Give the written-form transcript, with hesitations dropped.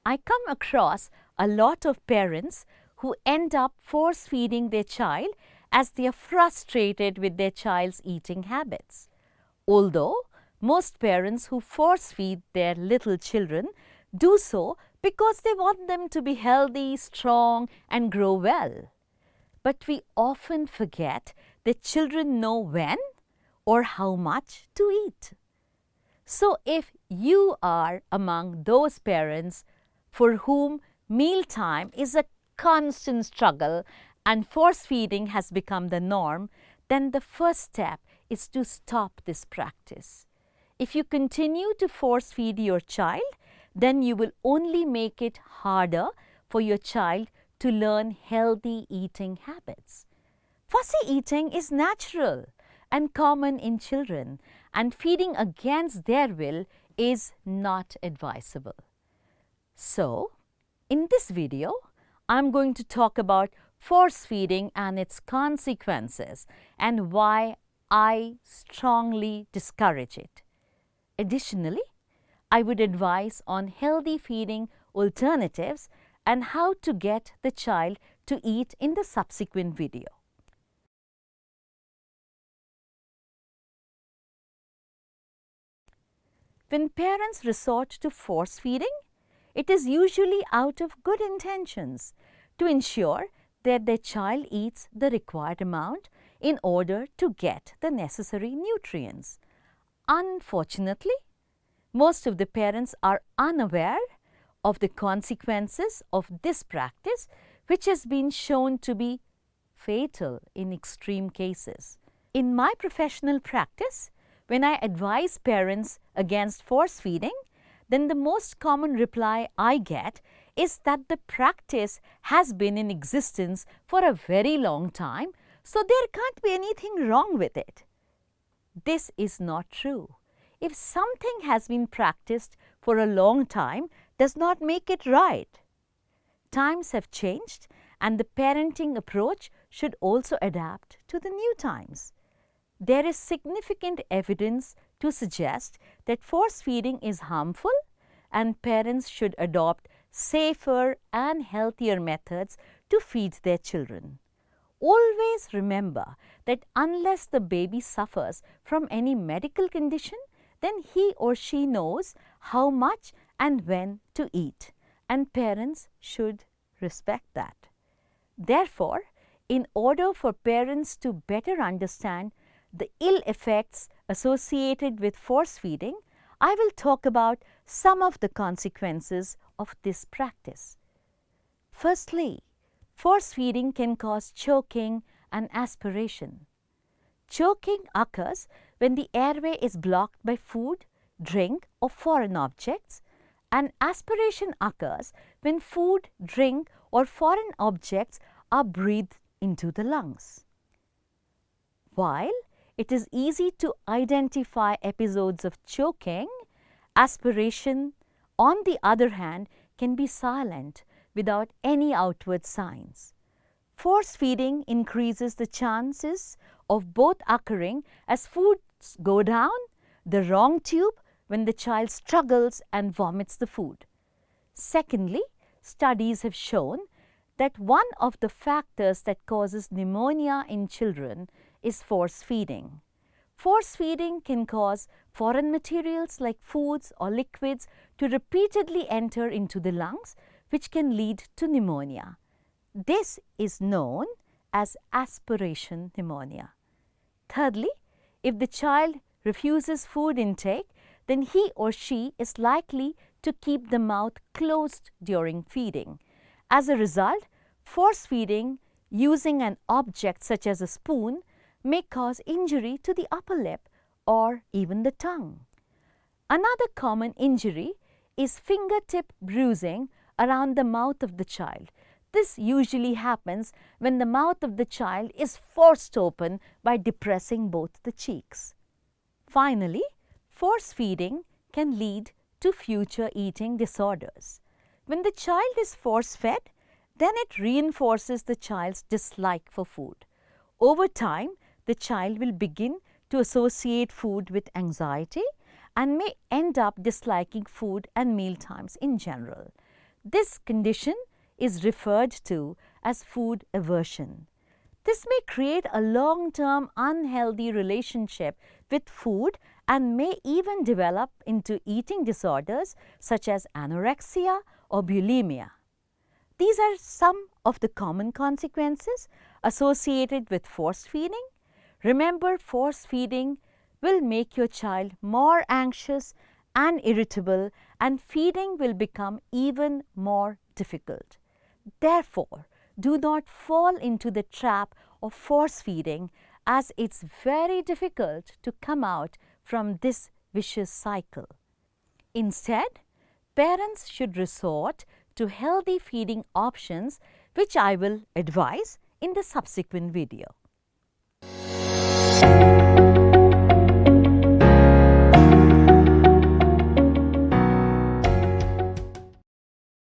I come across a lot of parents who end up force feeding their child as they are frustrated with their child's eating habits. Although most parents who force feed their little children do so because they want them to be healthy, strong, and grow well. But we often forget that children know when or how much to eat. So if you are among those parents for whom mealtime is a constant struggle and force feeding has become the norm, then the first step is to stop this practice. If you continue to force feed your child, then you will only make it harder for your child to learn healthy eating habits. Fussy eating is natural and common in children, and feeding against their will is not advisable. So, in this video, I'm going to talk about force feeding and its consequences and why I strongly discourage it. Additionally, I would advise on healthy feeding alternatives and how to get the child to eat in the subsequent video. When parents resort to force feeding, it is usually out of good intentions to ensure that their child eats the required amount in order to get the necessary nutrients. Unfortunately, most of the parents are unaware of the consequences of this practice, which has been shown to be fatal in extreme cases. In my professional practice, when I advise parents against force feeding, then the most common reply I get is that the practice has been in existence for a very long time, so there can't be anything wrong with it. This is not true. If something has been practiced for a long time, does not make it right. Times have changed, and the parenting approach should also adapt to the new times. There is significant evidence to suggest that force feeding is harmful, and parents should adopt safer and healthier methods to feed their children. Always remember that unless the baby suffers from any medical condition, then he or she knows how much and when to eat, and parents should respect that. Therefore, in order for parents to better understand the ill effects associated with force feeding, I will talk about some of the consequences of this practice. Firstly, force feeding can cause choking and aspiration. Choking occurs when the airway is blocked by food, drink, or foreign objects, and aspiration occurs when food, drink, or foreign objects are breathed into the lungs. While it is easy to identify episodes of choking, aspiration, on the other hand, can be silent without any outward signs. Force feeding increases the chances of both occurring as foods go down the wrong tube when the child struggles and vomits the food. Secondly, studies have shown that one of the factors that causes pneumonia in children is force feeding. Force feeding can cause foreign materials like foods or liquids to repeatedly enter into the lungs, which can lead to pneumonia. This is known as aspiration pneumonia. Thirdly, if the child refuses food intake, then he or she is likely to keep the mouth closed during feeding. As a result, force feeding using an object such as a spoon may cause injury to the upper lip or even the tongue. Another common injury is fingertip bruising around the mouth of the child. This usually happens when the mouth of the child is forced open by depressing both the cheeks. Finally, force feeding can lead to future eating disorders. When the child is force-fed, then it reinforces the child's dislike for food. Over time, the child will begin to associate food with anxiety and may end up disliking food and meal times in general. This condition is referred to as food aversion. This may create a long-term unhealthy relationship with food and may even develop into eating disorders such as anorexia or bulimia. These are some of the common consequences associated with force feeding. Remember, force feeding will make your child more anxious and irritable, and feeding will become even more difficult. Therefore, do not fall into the trap of force feeding, as it's very difficult to come out from this vicious cycle. Instead, parents should resort to healthy feeding options, which I will advise in the subsequent video.